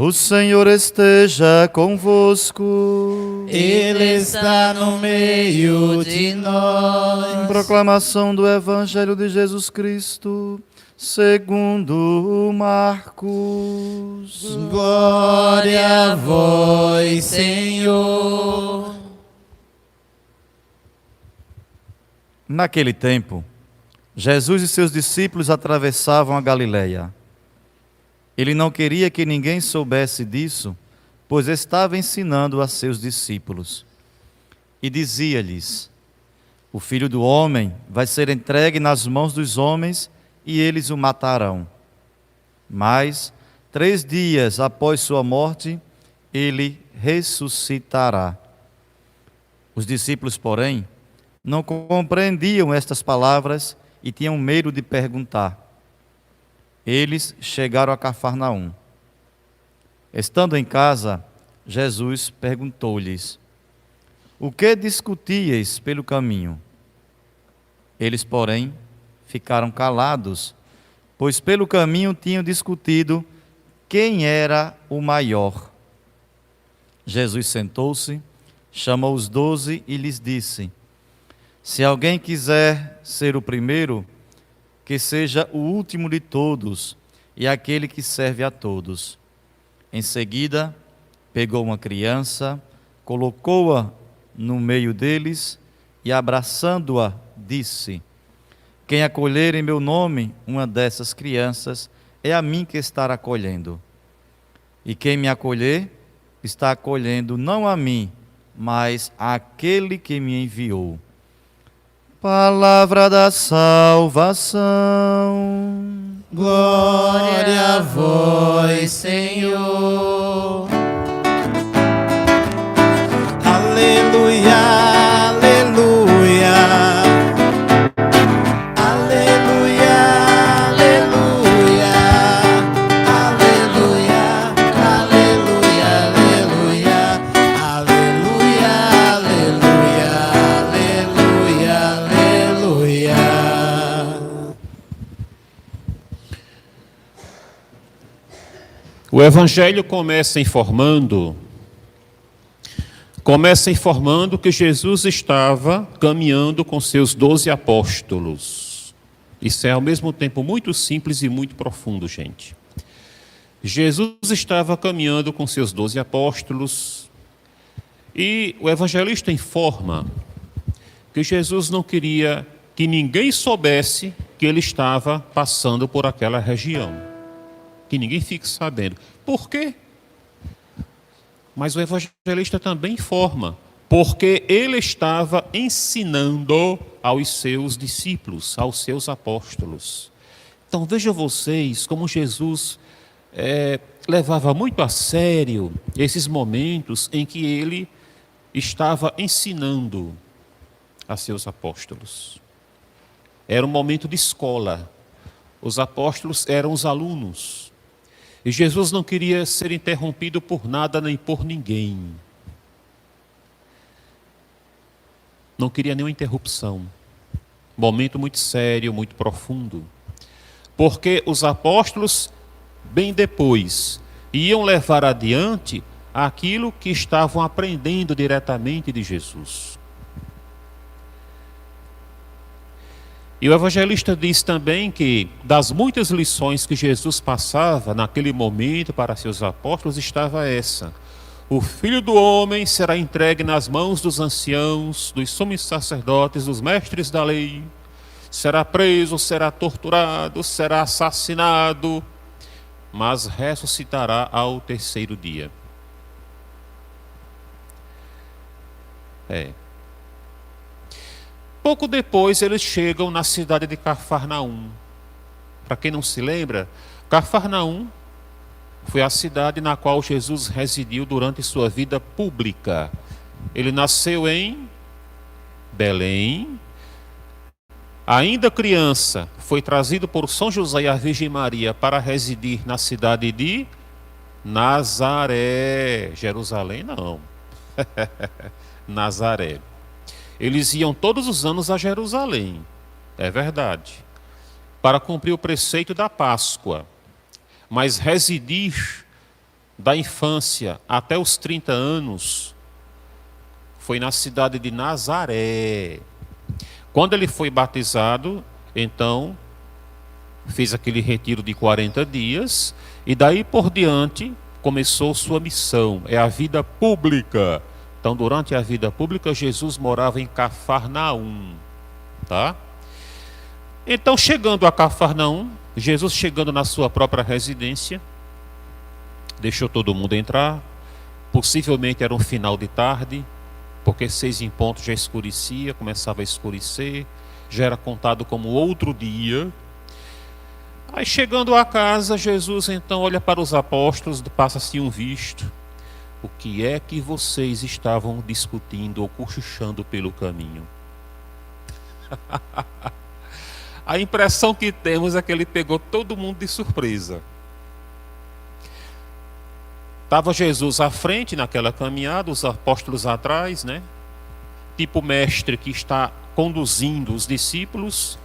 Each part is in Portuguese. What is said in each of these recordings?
O Senhor esteja convosco. Ele está no meio de nós. Proclamação do Evangelho de Jesus Cristo, segundo Marcos. Glória a vós, Senhor. Naquele tempo, Jesus e seus discípulos atravessavam a Galileia. Ele não queria que ninguém soubesse disso, pois estava ensinando a seus discípulos. E dizia-lhes: O Filho do Homem vai ser entregue nas mãos dos homens e eles o matarão. Mas, 3 dias após sua morte, ele ressuscitará. Os discípulos, porém, não compreendiam estas palavras e tinham medo de perguntar. Eles chegaram a Cafarnaum. Estando em casa, Jesus perguntou-lhes: O que discutíeis pelo caminho? Eles, porém, ficaram calados, pois pelo caminho tinham discutido quem era o maior. Jesus sentou-se, chamou os 12 e lhes disse: Se alguém quiser ser o primeiro, que seja o último de todos e aquele que serve a todos. Em seguida, pegou uma criança, colocou-a no meio deles e, abraçando-a, disse: Quem acolher em meu nome uma dessas crianças, é a mim que está acolhendo. E quem me acolher, está acolhendo não a mim, mas àquele que me enviou. Palavra da salvação. Glória a vós, Senhor. Aleluia, aleluia. Aleluia, aleluia. Aleluia, aleluia, aleluia. Aleluia, aleluia, aleluia, aleluia. O Evangelho começa informando que Jesus estava caminhando com seus 12 apóstolos. Isso é ao mesmo tempo muito simples e muito profundo, gente. Jesus estava caminhando com seus 12 apóstolos e o evangelista informa que Jesus não queria que ninguém soubesse que ele estava passando por aquela região. Que ninguém fique sabendo. Por quê? Mas o evangelista também informa, porque ele estava ensinando aos seus discípulos, aos seus apóstolos. Então vejam vocês como Jesus levava muito a sério esses momentos em que ele estava ensinando a seus apóstolos. Era um momento de escola. Os apóstolos eram os alunos. E Jesus não queria ser interrompido por nada nem por ninguém. Não queria nenhuma interrupção. Momento muito sério, muito profundo. Porque os apóstolos, bem depois, iam levar adiante aquilo que estavam aprendendo diretamente de Jesus. E o evangelista diz também que das muitas lições que Jesus passava naquele momento para seus apóstolos estava essa: o Filho do Homem será entregue nas mãos dos anciãos, dos sumos sacerdotes, dos mestres da lei, será preso, será torturado, será assassinado, mas ressuscitará ao 3º dia. Pouco depois eles chegam na cidade de Cafarnaum. Para quem não se lembra, Cafarnaum foi a cidade na qual Jesus residiu durante sua vida pública. Ele nasceu em Belém. Ainda criança, foi trazido por São José e a Virgem Maria para residir na cidade de Nazaré. Jerusalém não. Nazaré. Eles iam todos os anos a Jerusalém, é verdade, para cumprir o preceito da Páscoa. Mas residir da infância até os 30 anos, foi na cidade de Nazaré. Quando ele foi batizado, então, fez aquele retiro de 40 dias, e daí por diante começou sua missão, é a vida pública. Então, durante a vida pública, Jesus morava em Cafarnaum, tá? Então, chegando a Cafarnaum, Jesus chegando na sua própria residência, deixou todo mundo entrar, possivelmente era um final de tarde, porque 6 em ponto já escurecia, começava a escurecer, já era contado como outro dia. Aí chegando a casa, Jesus então olha para os apóstolos, passa-se um visto. O que é que vocês estavam discutindo ou cochichando pelo caminho? A impressão que temos é que ele pegou todo mundo de surpresa. Estava Jesus à frente naquela caminhada, os apóstolos atrás, né? Tipo mestre que está conduzindo os discípulos.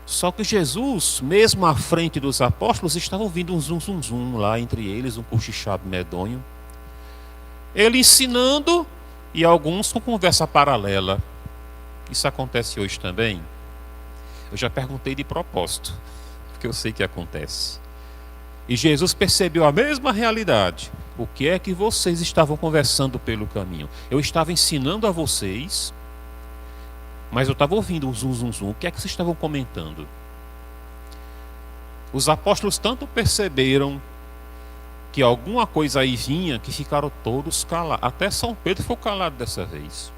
Só que Jesus, mesmo à frente dos apóstolos, estava ouvindo um zum zum zum lá entre eles, um cochichado medonho. Ele ensinando e alguns com conversa paralela. Isso acontece hoje também? Eu já perguntei de propósito, porque eu sei que acontece. E Jesus percebeu a mesma realidade. O que é que vocês estavam conversando pelo caminho? Eu estava ensinando a vocês, mas eu estava ouvindo um zum zum zum. O que é que vocês estavam comentando? Os apóstolos tanto perceberam que alguma coisa aí vinha, que ficaram todos calados. Até São Pedro ficou calado dessa vez.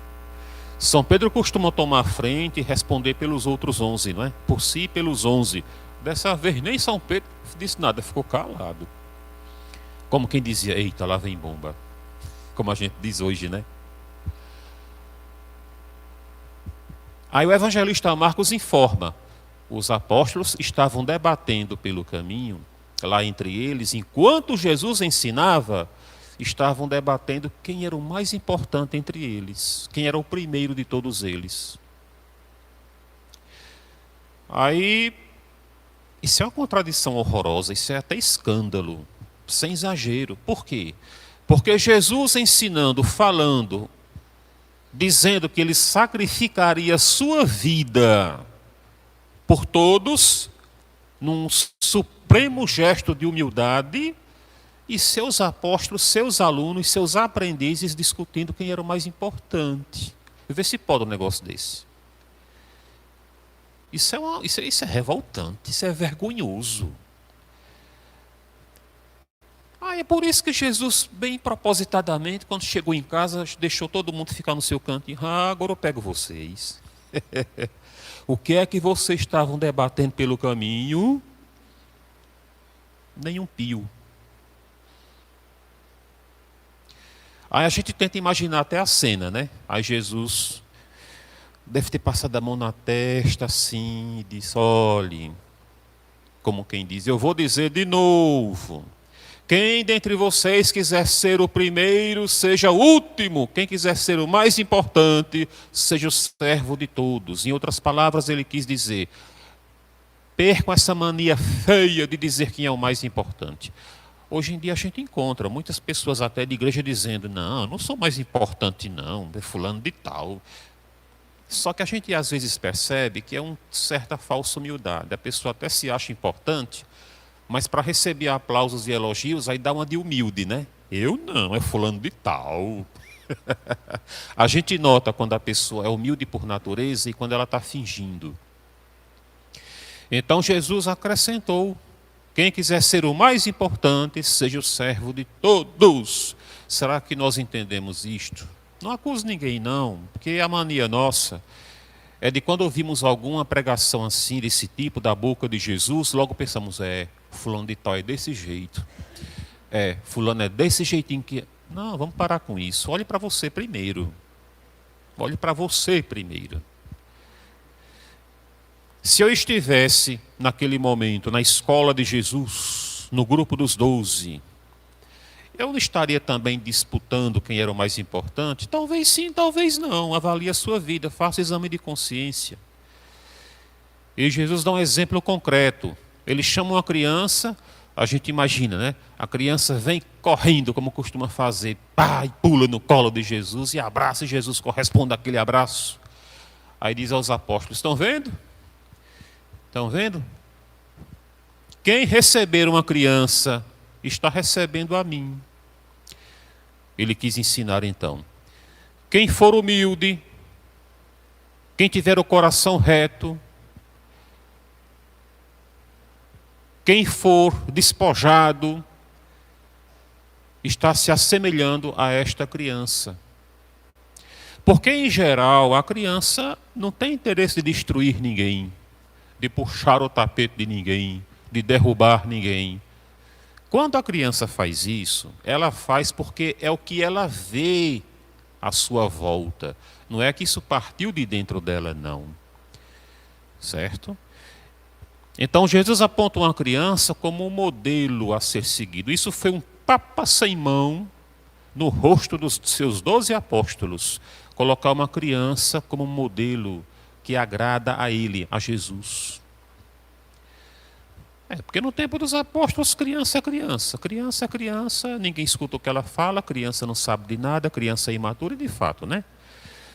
São Pedro costuma tomar frente e responder pelos outros 11, não é? Por si e pelos 11. Dessa vez nem São Pedro disse nada, ficou calado. Como quem dizia, eita, lá vem bomba. Como a gente diz hoje, né? Aí o evangelista Marcos informa, os apóstolos estavam debatendo pelo caminho, lá entre eles, enquanto Jesus ensinava, estavam debatendo quem era o mais importante entre eles, quem era o primeiro de todos eles. Aí, isso é uma contradição horrorosa, isso é até escândalo, sem exagero. Por quê? Porque Jesus ensinando, falando, dizendo que ele sacrificaria sua vida por todos, num supremo gesto de humildade, e seus apóstolos, seus alunos, seus aprendizes discutindo quem era o mais importante. Vê se pode um negócio desse. Isso é revoltante, isso é vergonhoso. É por isso que Jesus, bem propositadamente, quando chegou em casa, deixou todo mundo ficar no seu canto. Agora eu pego vocês. O que é que vocês estavam debatendo pelo caminho? Nenhum pio. Aí a gente tenta imaginar até a cena, né? Aí Jesus deve ter passado a mão na testa assim e disse, olhe, como quem diz, eu vou dizer de novo. Quem dentre vocês quiser ser o primeiro, seja o último. Quem quiser ser o mais importante, seja o servo de todos. Em outras palavras, ele quis dizer, percam essa mania feia de dizer quem é o mais importante. Hoje em dia a gente encontra muitas pessoas até de igreja dizendo, não, eu não sou mais importante não, é fulano de tal. Só que a gente às vezes percebe que é uma certa falsa humildade. A pessoa até se acha importante, mas para receber aplausos e elogios, aí dá uma de humilde, né? Eu não, é fulano de tal. A gente nota quando a pessoa é humilde por natureza e quando ela está fingindo. Então Jesus acrescentou, quem quiser ser o mais importante, seja o servo de todos. Será que nós entendemos isto? Não acuso ninguém não, porque a mania nossa é de quando ouvimos alguma pregação assim, desse tipo, da boca de Jesus, logo pensamos, fulano de tal é desse jeito. Fulano é desse jeitinho que... Não, vamos parar com isso. Olhe para você primeiro. Olhe para você primeiro. Se eu estivesse, naquele momento, na escola de Jesus, no grupo dos 12, eu não estaria também disputando quem era o mais importante? Talvez sim, talvez não. Avalie a sua vida, faça exame de consciência. E Jesus dá um exemplo concreto. Ele chama uma criança, A gente imagina, né? A criança vem correndo, como costuma fazer, pá, e pula no colo de Jesus e abraça, e Jesus corresponde àquele abraço. Aí diz aos apóstolos: estão vendo? Estão vendo? Quem receber uma criança está recebendo a mim. Ele quis ensinar então. Quem for humilde, quem tiver o coração reto, quem for despojado, está se assemelhando a esta criança. Porque, em geral, a criança não tem interesse de destruir ninguém, de puxar o tapete de ninguém, de derrubar ninguém. Quando a criança faz isso, ela faz porque é o que ela vê à sua volta. Não é que isso partiu de dentro dela, não. Certo? Então, Jesus aponta uma criança como um modelo a ser seguido. Isso foi um tapa sem mão no rosto dos seus 12 apóstolos. Colocar uma criança como um modelo que agrada a ele, a Jesus. Porque no tempo dos apóstolos, criança é criança. Criança é criança, ninguém escuta o que ela fala, criança não sabe de nada, criança é imatura, e de fato, né?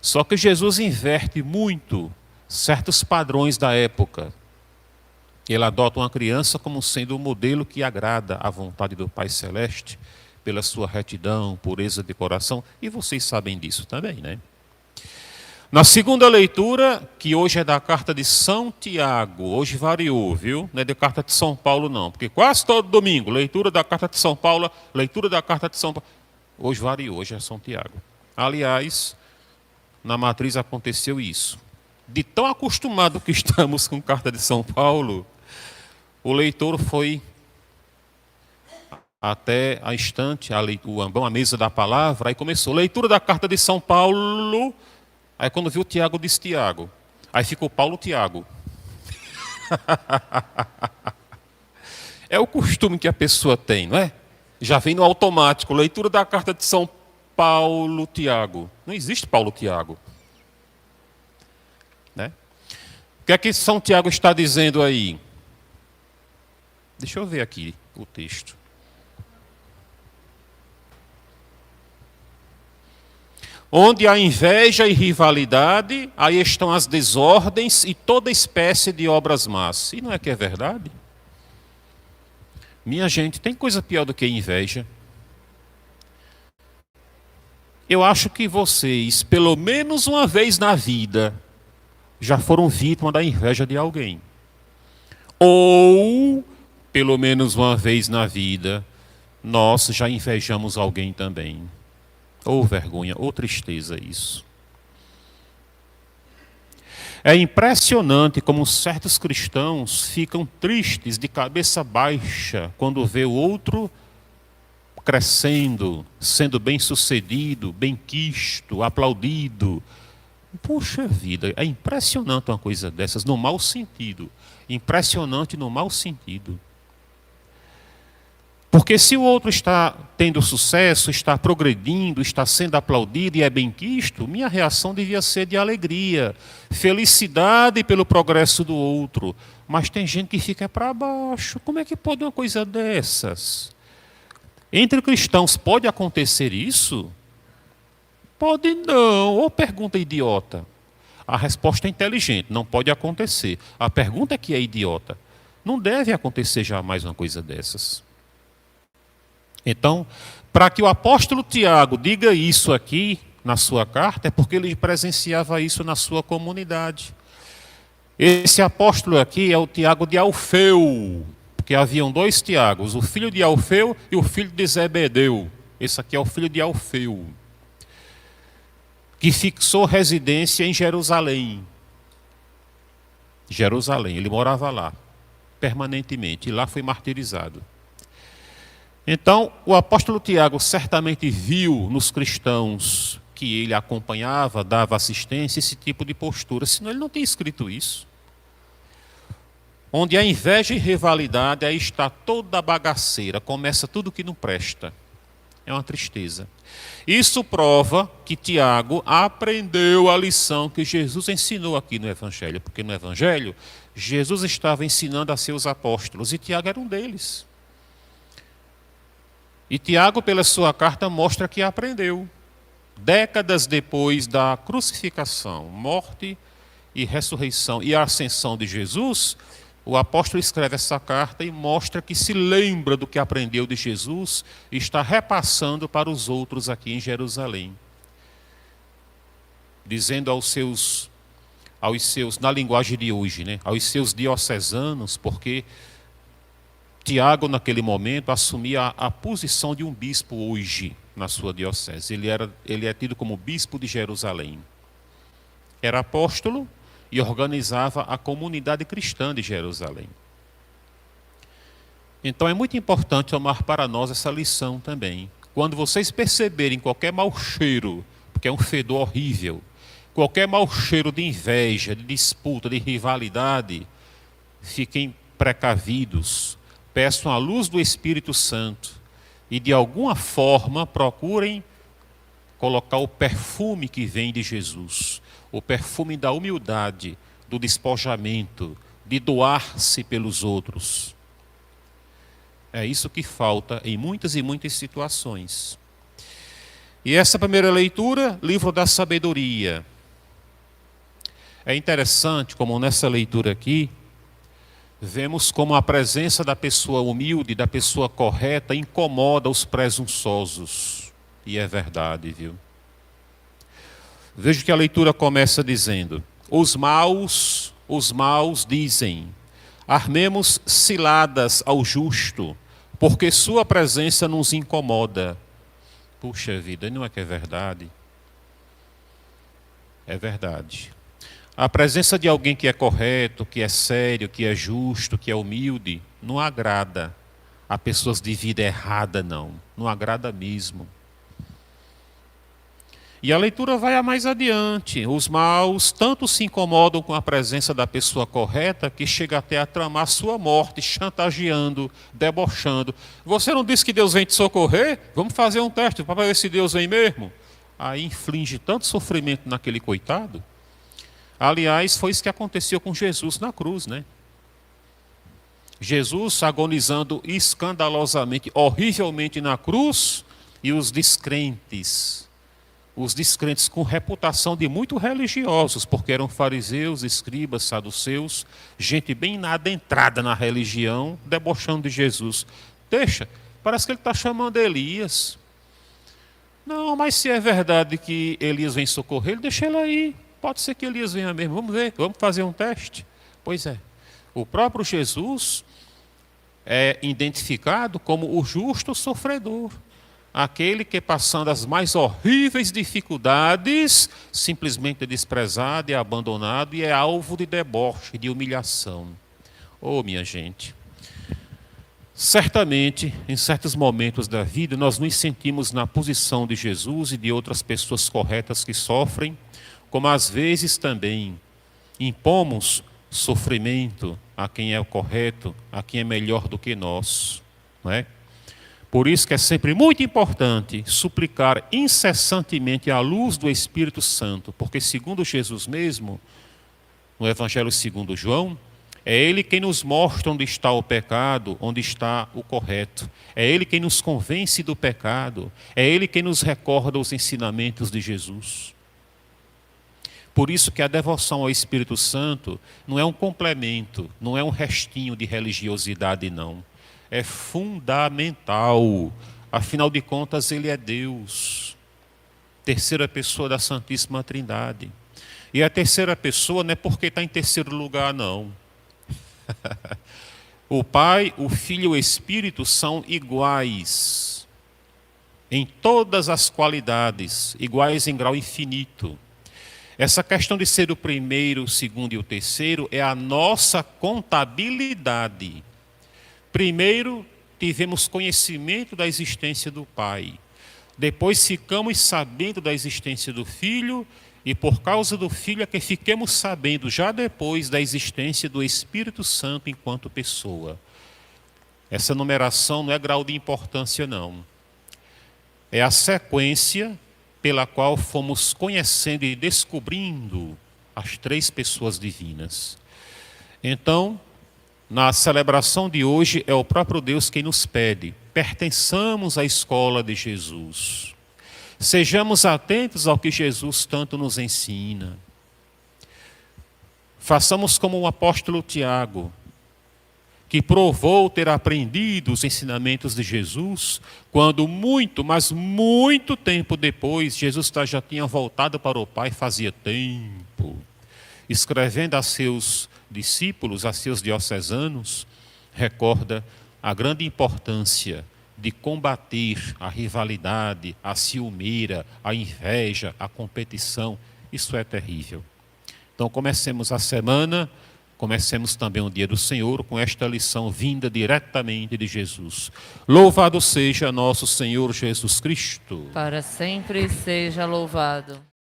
Só que Jesus inverte muito certos padrões da época. Ele adota uma criança como sendo um modelo que agrada à vontade do Pai Celeste, pela sua retidão, pureza de coração, e vocês sabem disso também, né? Na segunda leitura, que hoje é da carta de São Tiago, hoje variou, viu? Não é da carta de São Paulo, não, porque quase todo domingo, leitura da carta de São Paulo, leitura da carta de São Paulo. Hoje variou, hoje é São Tiago. Aliás, na matriz aconteceu isso. De tão acostumado que estamos com carta de São Paulo, o leitor foi até a estante, o ambão, a mesa da palavra, aí começou, leitura da carta de São Paulo. Aí quando viu Tiago, disse Tiago. Aí ficou Paulo Tiago. É o costume que a pessoa tem, não é? Já vem no automático, leitura da carta de São Paulo Tiago. Não existe Paulo Tiago. Né? O que é que São Tiago está dizendo aí? Deixa eu ver aqui o texto. Onde há inveja e rivalidade, aí estão as desordens e toda espécie de obras más. E não é que é verdade? Minha gente, tem coisa pior do que inveja. Eu acho que vocês, pelo menos uma vez na vida, já foram vítima da inveja de alguém. Ou, pelo menos uma vez na vida, nós já invejamos alguém também. Ou vergonha, ou tristeza isso. É impressionante como certos cristãos ficam tristes, de cabeça baixa, quando vê o outro crescendo, sendo bem-sucedido, bem-quisto, aplaudido. Puxa vida, é impressionante uma coisa dessas, no mau sentido. Impressionante no mau sentido. Porque se o outro está tendo sucesso, está progredindo, está sendo aplaudido e é bem-quisto, minha reação devia ser de alegria, felicidade pelo progresso do outro. Mas tem gente que fica para baixo. Como é que pode uma coisa dessas? Entre cristãos pode acontecer isso? Pode não. Ou pergunta idiota. A resposta é inteligente, não pode acontecer. A pergunta é que é idiota. Não deve acontecer jamais uma coisa dessas. Então, para que o apóstolo Tiago diga isso aqui na sua carta, é porque ele presenciava isso na sua comunidade. Esse apóstolo aqui é o Tiago de Alfeu, porque haviam 2 Tiagos, o filho de Alfeu e o filho de Zebedeu. Esse aqui é o filho de Alfeu, que fixou residência em Jerusalém. Jerusalém, ele morava lá, permanentemente, e lá foi martirizado. Então, o apóstolo Tiago certamente viu nos cristãos que ele acompanhava, dava assistência, esse tipo de postura, senão ele não tem escrito isso. Onde há inveja e rivalidade, aí está toda a bagaceira, começa tudo que não presta. É uma tristeza. Isso prova que Tiago aprendeu a lição que Jesus ensinou aqui no Evangelho, porque no Evangelho, Jesus estava ensinando a seus apóstolos, e Tiago era um deles. E Tiago, pela sua carta, mostra que aprendeu. Décadas depois da crucificação, morte e ressurreição e ascensão de Jesus, o apóstolo escreve essa carta e mostra que se lembra do que aprendeu de Jesus e está repassando para os outros aqui em Jerusalém. Dizendo aos seus, na linguagem de hoje, né, aos seus diocesanos, porque Tiago, naquele momento, assumia a posição de um bispo hoje na sua diocese. Ele é tido como bispo de Jerusalém. Era apóstolo e organizava a comunidade cristã de Jerusalém. Então é muito importante tomar para nós essa lição também. Quando vocês perceberem qualquer mau cheiro, porque é um fedor horrível, qualquer mau cheiro de inveja, de disputa, de rivalidade, fiquem precavidos, peçam a luz do Espírito Santo e de alguma forma procurem colocar o perfume que vem de Jesus, o perfume da humildade, do despojamento, de doar-se pelos outros. É isso que falta em muitas e muitas situações. E essa primeira leitura, livro da sabedoria. É interessante como nessa leitura aqui, vemos como a presença da pessoa humilde, da pessoa correta, incomoda os presunçosos. E é verdade, viu? Veja que a leitura começa dizendo: os maus dizem, armemos ciladas ao justo, porque sua presença nos incomoda. Puxa vida, não é que é verdade? É verdade. A presença de alguém que é correto, que é sério, que é justo, que é humilde, não agrada a pessoas de vida errada, não. Não agrada mesmo. E a leitura vai a mais adiante. Os maus tanto se incomodam com a presença da pessoa correta que chega até a tramar sua morte, chantageando, debochando. Você não disse que Deus vem te socorrer? Vamos fazer um teste para ver se Deus vem mesmo. Aí inflige tanto sofrimento naquele coitado. Aliás, foi isso que aconteceu com Jesus na cruz, né? Jesus agonizando escandalosamente, horrivelmente na cruz, e os descrentes com reputação de muito religiosos, porque eram fariseus, escribas, saduceus, gente bem adentrada na religião, debochando de Jesus. Deixa, parece que ele está chamando Elias. Não, mas se é verdade que Elias vem socorrer, ele deixa ele aí. Pode ser que Elias venha mesmo, vamos ver, vamos fazer um teste. Pois é, o próprio Jesus é identificado como o justo sofredor. Aquele que, passando as mais horríveis dificuldades, simplesmente é desprezado, é abandonado e é alvo de deboche, de humilhação. Oh, minha gente, certamente, em certos momentos da vida, nós nos sentimos na posição de Jesus e de outras pessoas corretas que sofrem, como às vezes também impomos sofrimento a quem é o correto, a quem é melhor do que nós, não é? Por isso que é sempre muito importante suplicar incessantemente a luz do Espírito Santo, porque segundo Jesus mesmo, no Evangelho segundo João, é Ele quem nos mostra onde está o pecado, onde está o correto. É Ele quem nos convence do pecado, é Ele quem nos recorda os ensinamentos de Jesus. Por isso que a devoção ao Espírito Santo não é um complemento, não é um restinho de religiosidade, não. É fundamental. Afinal de contas, Ele é Deus. Terceira pessoa da Santíssima Trindade. E a terceira pessoa não é porque está em terceiro lugar, não. O Pai, o Filho e o Espírito são iguais em todas as qualidades, iguais em grau infinito. Essa questão de ser o primeiro, o segundo e o terceiro é a nossa contabilidade. Primeiro, tivemos conhecimento da existência do Pai. Depois ficamos sabendo da existência do Filho, e por causa do Filho é que fiquemos sabendo já depois da existência do Espírito Santo enquanto pessoa. Essa numeração não é grau de importância, não. É a sequência pela qual fomos conhecendo e descobrindo as três pessoas divinas. Então, na celebração de hoje, é o próprio Deus quem nos pede: pertençamos à escola de Jesus. Sejamos atentos ao que Jesus tanto nos ensina. Façamos como o apóstolo Tiago, que provou ter aprendido os ensinamentos de Jesus, quando muito, mas muito tempo depois, Jesus já tinha voltado para o Pai fazia tempo. Escrevendo a seus discípulos, a seus diocesanos, recorda a grande importância de combater a rivalidade, a ciumeira, a inveja, a competição. Isso é terrível. Então comecemos a semana, comecemos também o dia do Senhor com esta lição vinda diretamente de Jesus. Louvado seja nosso Senhor Jesus Cristo. Para sempre seja louvado.